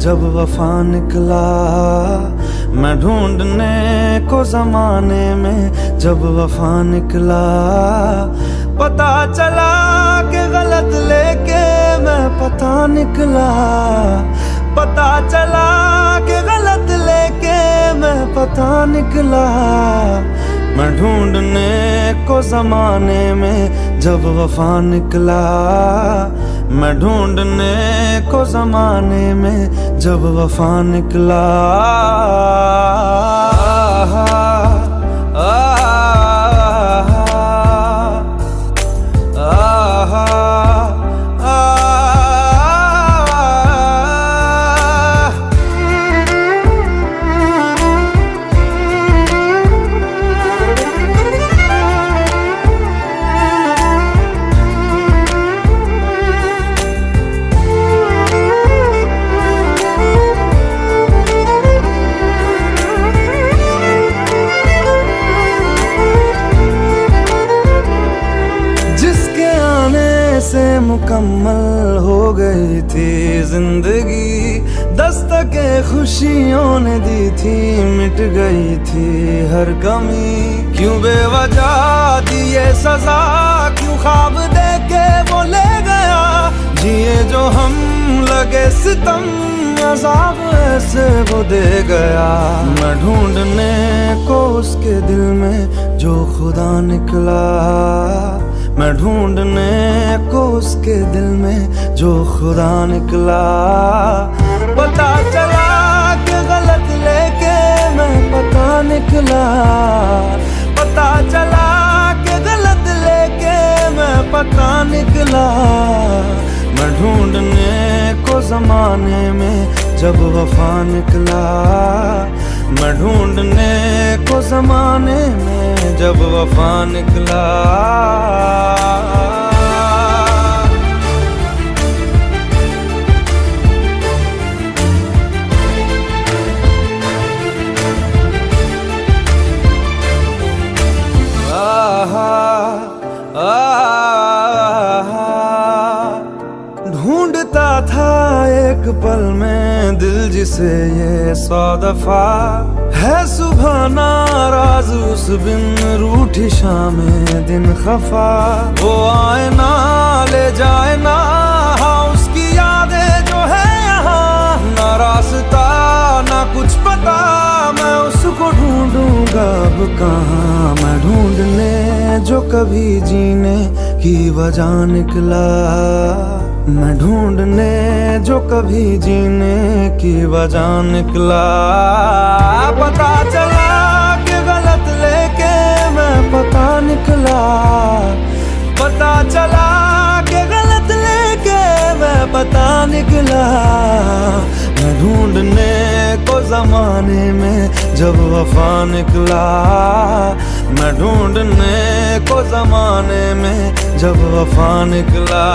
जब वफा निकला, मैं ढूंढने को जमाने में जब वफा निकला। पता चला कि गलत लेके मैं पता निकला, पता चला कि गलत लेके मैं पता निकला। मैं ढूंढने को जमाने में जब वफा निकला, मैं ढूंढने को जमाने में जब वफा निकला। मुकम्मल हो गई थी जिंदगी, दस्तके खुशियों ने दी थी, मिट गई थी हर कमी। क्यों बेवजह दी ये सजा, क्यों ख्वाब देके वो ले गया। जिए जो हम लगे सितम, अज़ाब ऐसे वो दे गया। मैं ढूंढने को उसके दिल में जो खुदा निकला, मैं ढूंढने को उसके दिल में जो खुदा निकला। पता चला कि गलत लेके मैं पता निकला, पता चला कि गलत लेके मैं पता निकला। मैं ढूंढने को जमाने में जब वफा निकला, मैं ढूंढने को जमाने में जब वफा निकला। ढूंढता था एक पल में दिल जिसे ये 100 दफा, है सुबह नाराज उस बिन रूठी शामें दिन खफा। वो आए ना ले जाए ना, हाँ उसकी यादें जो है यहाँ। ना रास्ता ना कुछ पता, मैं उसको ढूंढूंगा अब कहाँ। मैं ढूंढने जो कभी जीने की वजह निकला, मैं ढूंढने जो कभी जीने की वजह निकला। पता चला कि गलत लेके मैं पता निकला, पता चला कि गलत लेके मैं पता निकला। मैं ढूंढने को जमाने में जब वफा निकला, मैं ढूंढने को जमाने में जब वफा निकला।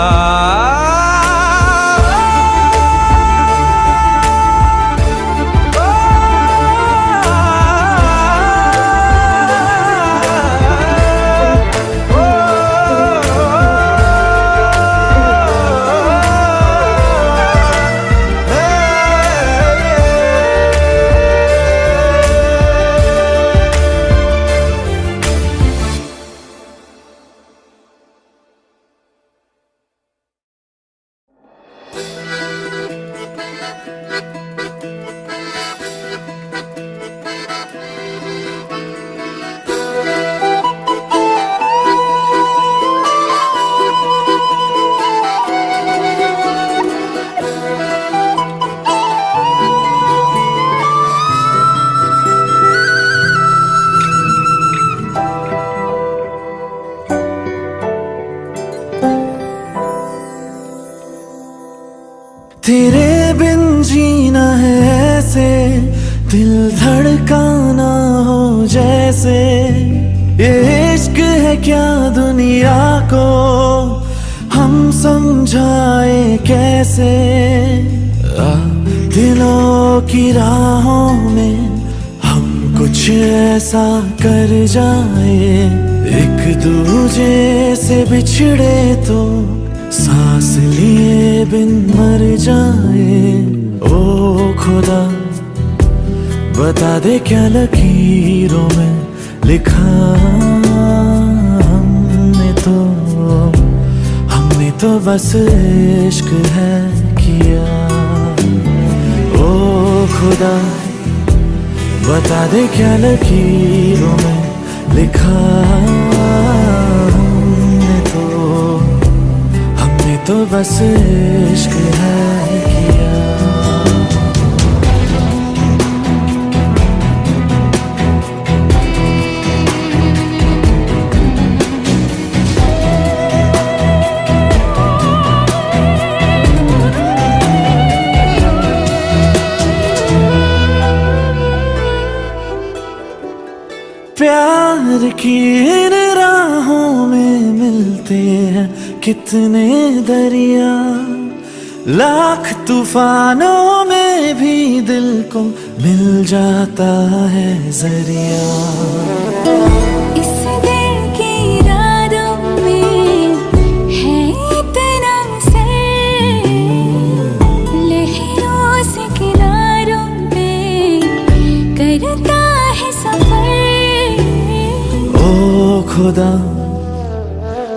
तेरे बिन जीना है ऐसे, दिल धड़काना हो जैसे। ये इश्क है क्या दुनिया को हम समझाए कैसे। दिलों की राहों में हम कुछ ऐसा कर जाए, एक दूजे से बिछड़े तो सांस लिए बिन मर जाए। ओ खुदा बता दे क्या लकीरों में लिखा हमने तो बस इश्क है किया। ओ खुदा बता दे क्या लकीरों में लिखा हमने तो बस इश्क है किया। प्यार की इन राहों में मिलते हैं कितने दरिया, लाख तूफानों में भी दिल को मिल जाता है जरिया। इस दिल की रातों में है इतना असर, लहरों से किनारों पे करता है सफर। खुदा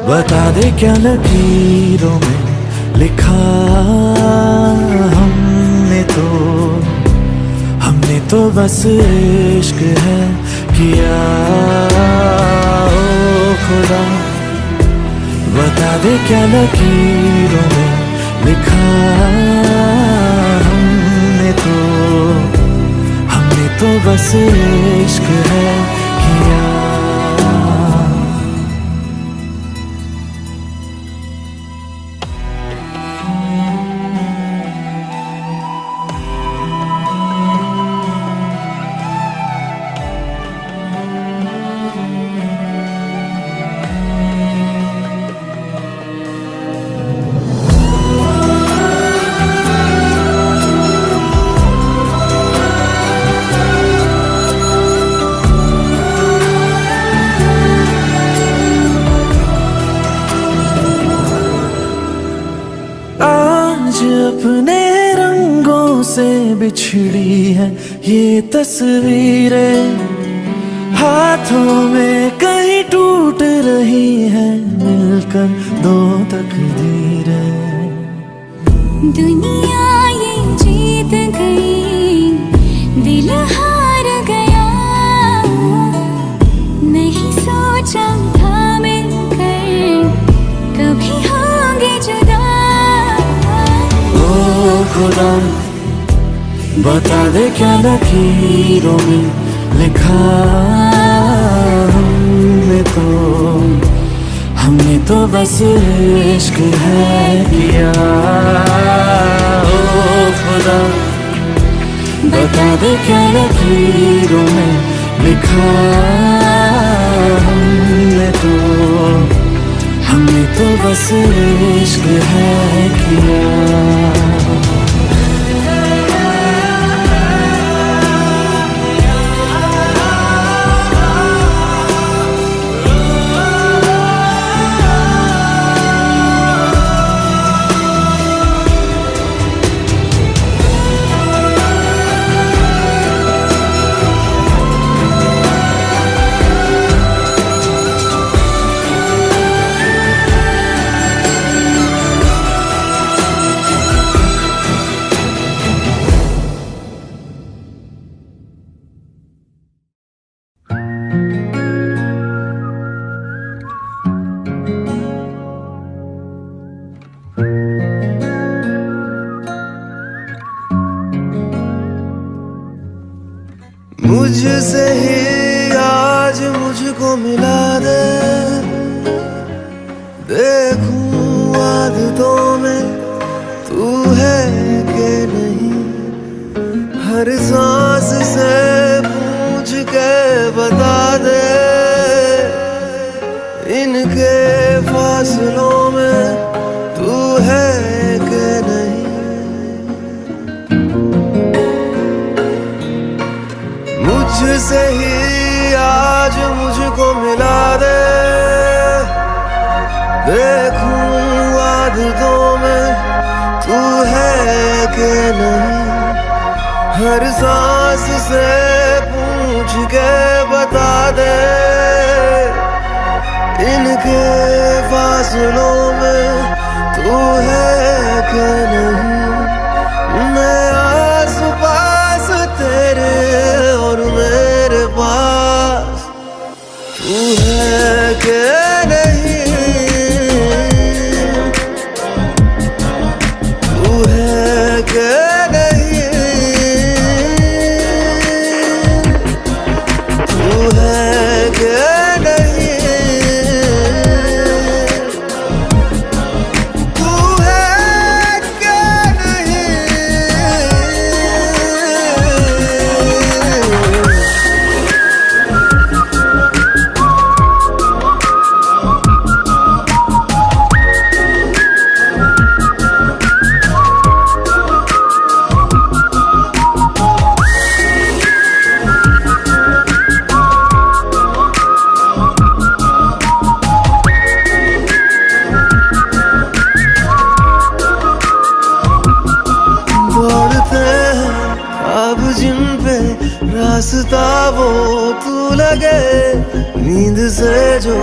बता दे क्या लकीरों में लिखा हमने तो बस इश्क है किया। ओ खुदा बता दे क्या लकीरों में लिखा हमने तो बस इश्क है किया। आज अपने रंगों से बिछड़ी है ये तस्वीरें, हाथों में कहीं टूट रही है मिलकर दो तकदीरें। दुनिया ये जीत गई, दिल हार गया, नहीं सोचा था मिलकर कभी होंगे जुदा। खुदा बता दे क्या लकीरों में लिखा हमने तो बस इश्क है किया। ओ खुदा बता दे क्या लकीरों में लिखा हमने तो बस इश्क है किया। मुझसे ही आज मुझको मिला दे, देखूं आदतों में तू है कि नहीं। हर सांस से पूछ के बता दे, इनके फासलों में तू है कि नहीं। मुझसे ही आज मुझको मिला दे, देखूं आदतों में तू है कि नहीं। हर सांस से पूछ के बता दे, इनके फासलों में तू है कि नहीं। मैं आस पास तेरे और मेरे पास तू है कि नहीं, तू है कि नहीं, तू है कि नहीं, तू है कि नहीं। दौड़ते हैं ख्वाब जिन पे रास्ता वो तू लगे, नींद से जो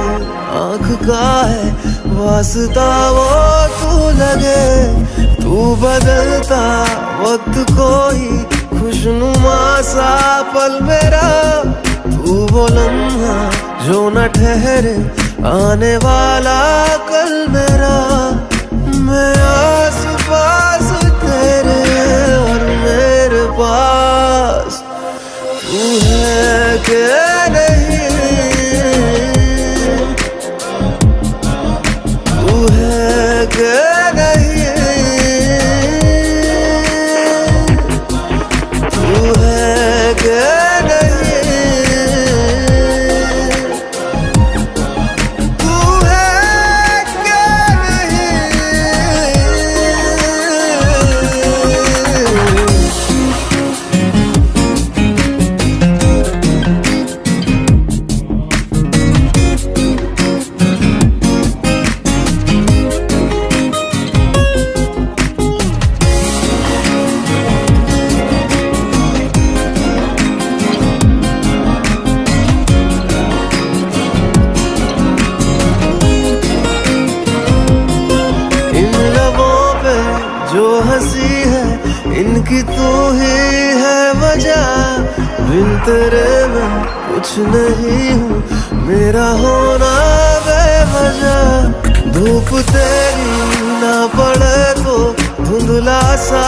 आँख का है वास्ता वो तू लगे। तू बदलता वक्त कोई खुशनुमा सा पल मेरा, तू वो लम्हा जो न ठहरे आने वाला कल मेरा। मैं आस पास तेरे और मेरे पास तू है कि नहीं, तू है कि नहीं, तू है कि नहीं, तू है कि नहीं। इन लबों पे जो हंसी है इनकी तू ही है वजह, बिन तेरे मैं कुछ नहीं हूँ, मेरा होना बेवजह। धूप तेरी ना पड़े तो धुंधला सा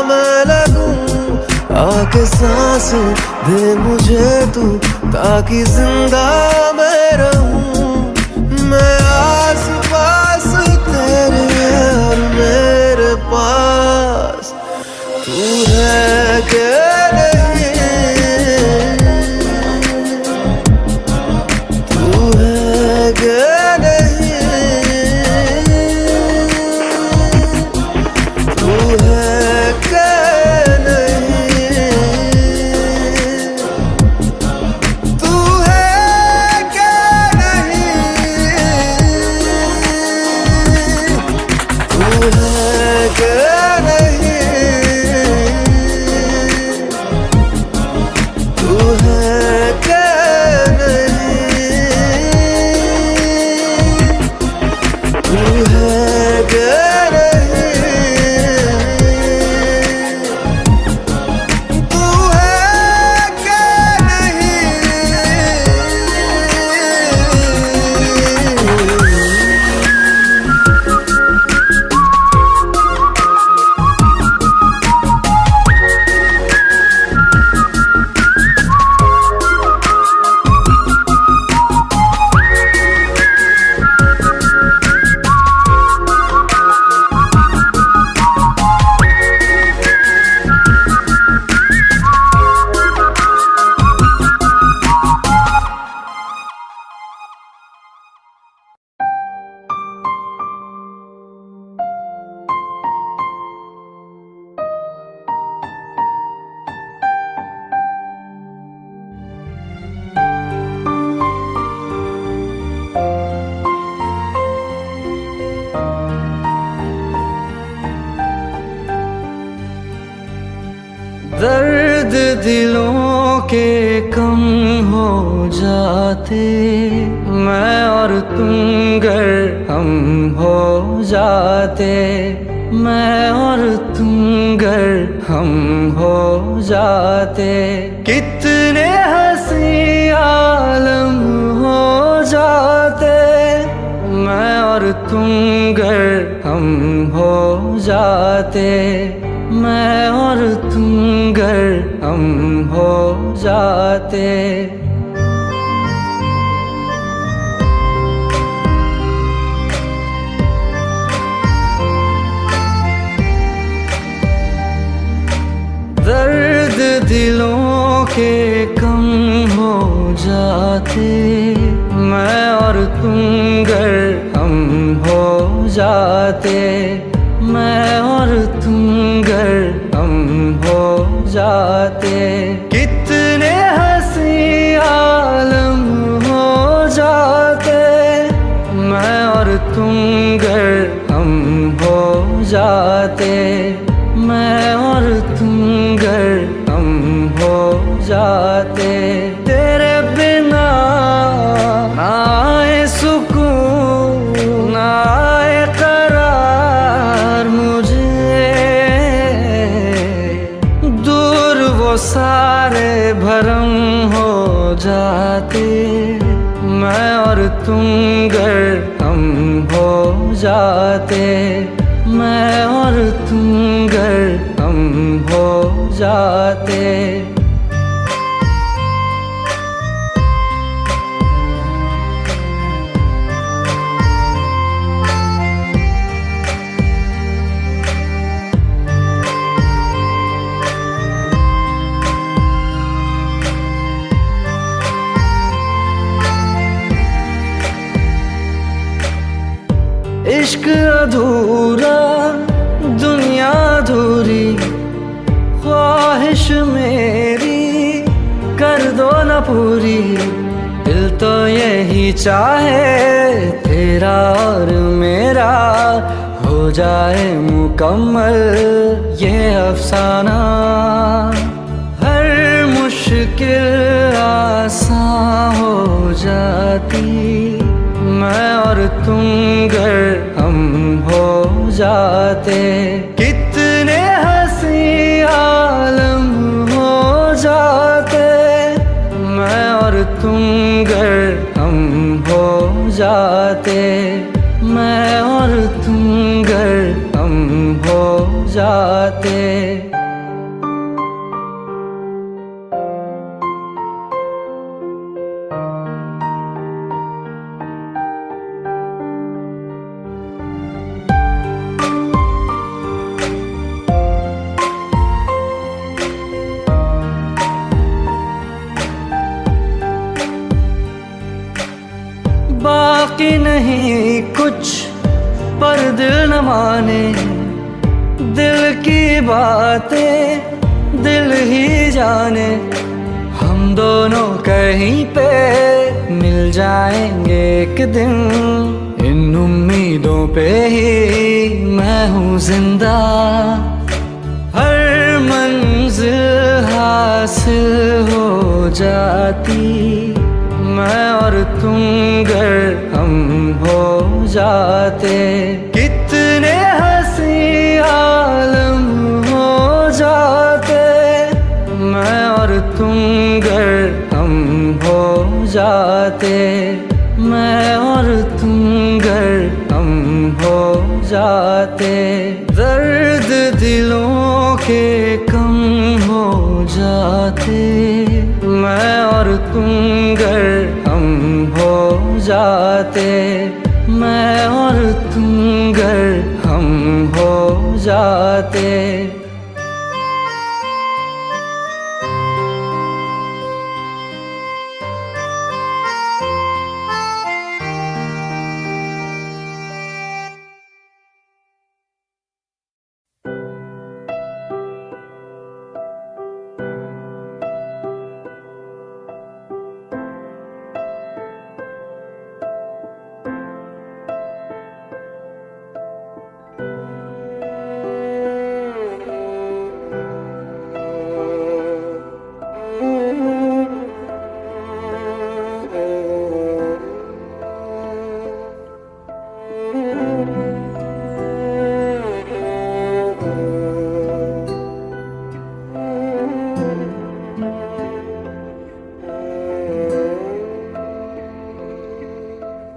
मैं लगूं, आके सांस दे मुझे तू ताकि जिंदा मैं रहूं। मैं आस पास तेरे और मेरे पास तू है कि नहीं, तू है कि नहीं, तू है कि नहीं, तू है कि नहीं, तू है कि नहीं। दिलों के कम हो जाते, मैं और तुम गर हम हो जाते, मैं और तुम गर हम हो जाते, कितने हंसी आलम हो जाते, मैं और तुम गर हम हो जाते, मैं और तुम गर हम हो जाते। दर्द दिलों के कम हो जाते, मैं और तुम गर हम हो जाते, मैं और तुम गर हम हो जाते, कितने हंसी आलम हो जाते, मैं और तुम गर हम हो जाते, मैं और तुम गर हम हो जाते। तेरे बिना ना आए सुकून ना आए करार मुझे, दूर वो सारे भरम हो जाते, मैं और तुम गर हम हो जाते, मैं और तुम गर हम हो जाते। इश्क अधूरा दुनिया अधूरी, ख्वाहिश मेरी कर दो न पूरी, दिल तो यही चाहे तेरा और मेरा हो जाए मुकम्मल ये अफसाना, हर मुश्किल आसान हो जाती, मैं और तुम गर हम हो जाते, कितने हंसी आलम हो जाते, मैं और तुम गर हम हो जाते, मैं और तुम गर हम हो जाते। बाकी नहीं कुछ पर दिल न माने, दिल की बातें दिल ही जाने, हम दोनों कहीं पे मिल जाएंगे एक दिन, इन उम्मीदों पे ही मैं हूँ जिंदा, हर मंजिल हासिल हो जाती, मैं और तुम गर हम हो जाते, कितने हंसी आलम हो जाते, मैं और तुम गर हम हो जाते, मैं और तुम गर हम हो जाते। दर्द दिलों के कम हो जाते, मैं और तुम गर हम हो जाते, मैं और तुम गर हम हो जाते।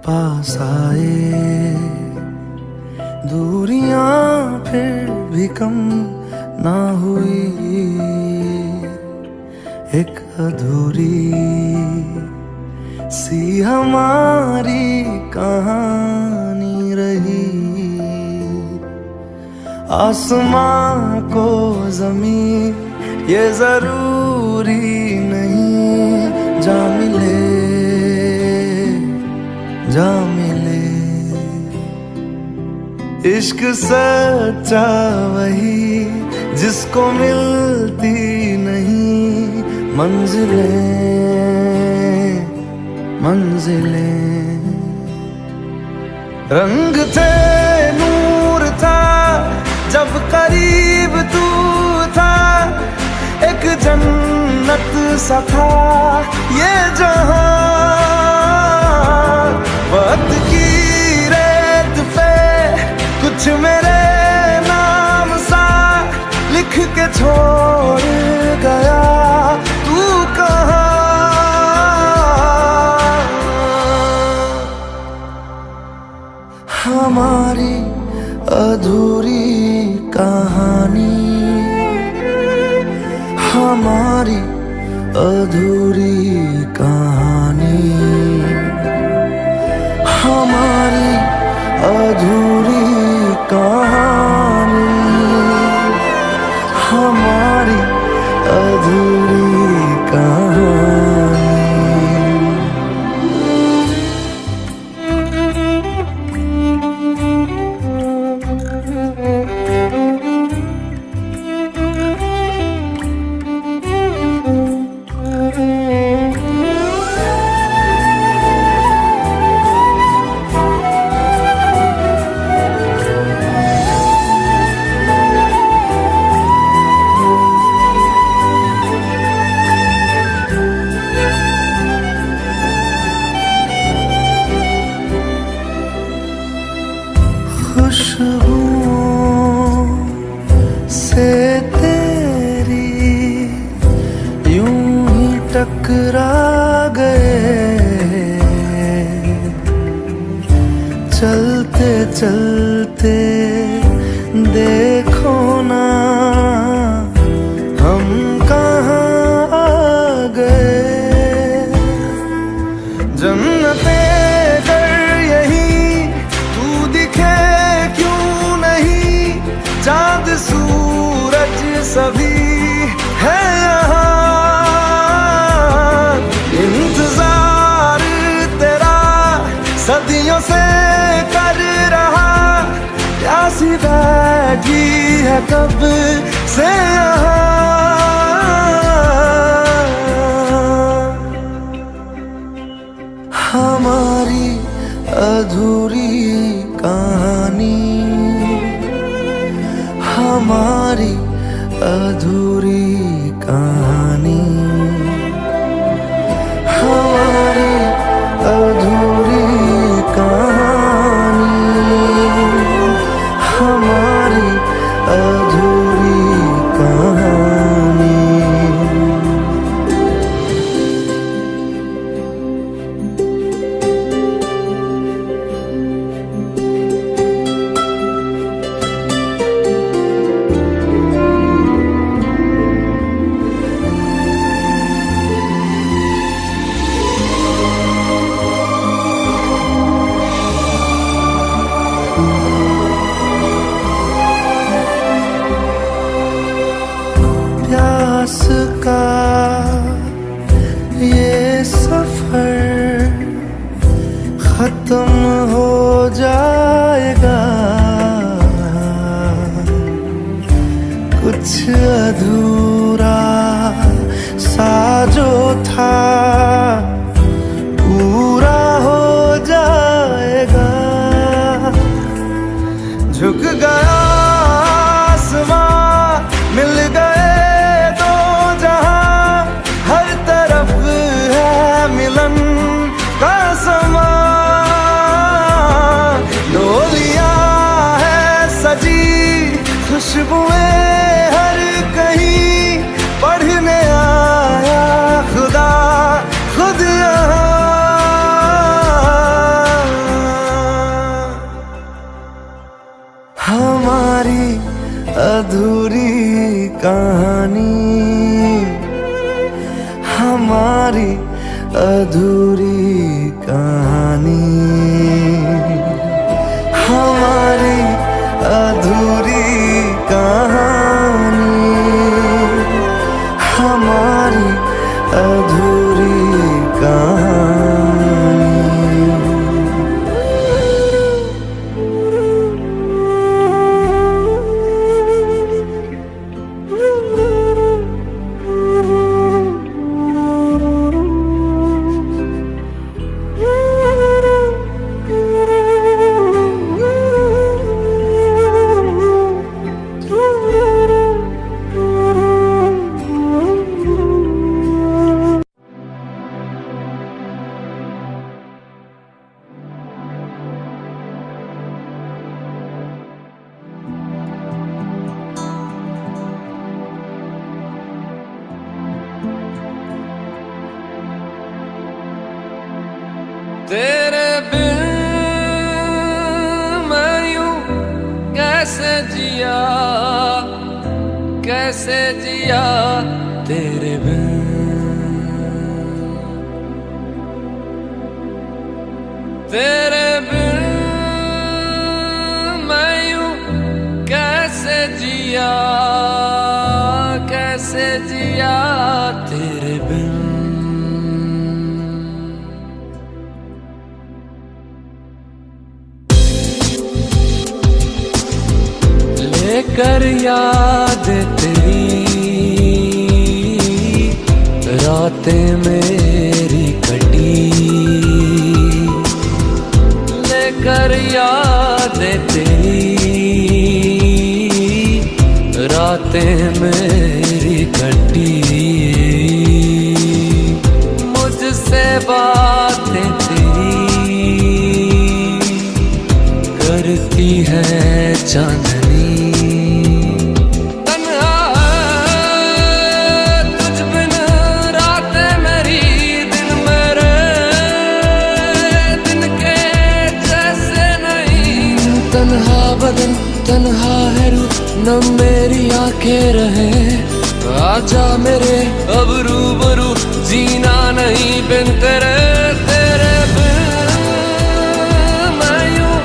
पास आए, दूरियां फिर भी कम ना हुई, एक अधूरी सी हमारी कहानी रही। आसमां को ज़मीन ये जरूरी नहीं, जा मिले जा मिले। इश्क सच्चा वही जिसको मिलती नहीं मंजिलें मंजिलें। रंग थे नूर था जब करीब तू था, एक जन्नत सा था ये जहां। वक्त की रेत पे कुछ मेरे नाम सा लिख के छोड़ गया, तू कहाँ? हमारी अधूरी कहानी, हमारी अधूरी कहानी, हमारी अधूरी कहानी, हमारी अधूरी कहानी। खुशबुओं से तेरी यूं ही टकरा गए, चलते चलते देखो ना हम कहाँ आ गए। जन्नते चाँद सूरज सभी है यहाँ, इंतजार तेरा सदियों से कर रहा, प्यासी बैठी है कब से यहाँ। हमारी अधूरी कहानी, हमारी अधूरी कहानी, हमारी अधूरी कहानी, हमारी अधूरी कहानी। प्यास का ये सफर खत्म हो जाएगा, कुछ अधूरा सा जो था पूरा हो जाएगा। झुक गया आसमां, मिल गए दो जहां, हर तरफ है मिलन का समा। डोलियां है सजी, खुशबुएं हर कहीं, पढ़ने आया खुदा खुद यहाँ। अधूरी कहानी, हमारी अधूरी कहानी, हमारी अधूरी कहानी। तेरे बिन मैं यूं कैसे जिया, कैसे जिया तेरे बिन। तेरे बिन मैं यूं कैसे जिया, कैसे जिया तेरे बिन। लेकर याद तेरी रातें मेरी कटी, लेकर याद तेरी रातें मेरी कटी। मुझसे बातें तेरी करती है चांदनी। तन्हा बदन तन्हा है रूह, न मेरी आंखें रहे। आजा मेरे अब रूबरू, जीना नहीं बिन तेरे। तेरे बिन मैं यूं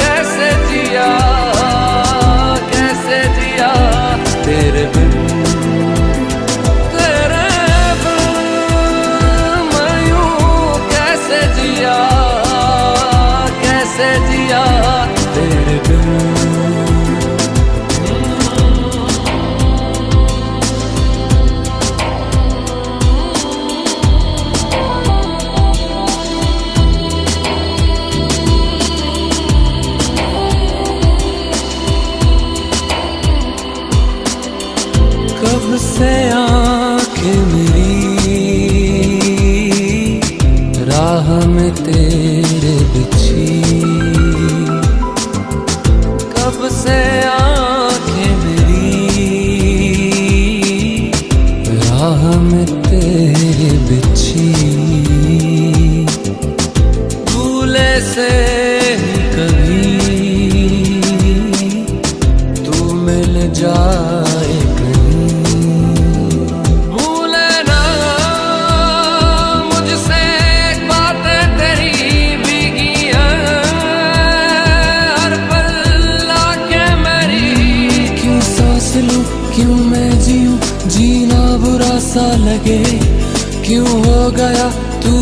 कैसे जिया, कैसे जिया तेरे बिन। तेरे बिन मैं यूं कैसे जिया, कैसे जिया तेरे बिन। कब से आंखें मेरी राह में तेरे बिछी, कब से आंखें मेरी राह में तेरे बिछी। भूले से ही कभी तू मिल जाए कहीं। भूले ना मुझसे बातें तेरी भीगी हैं, हर पल आके मेरी। क्यों सांस लूं, क्यों मैं जीऊं, जीना बुरा सा लगे। क्यों हो गया तू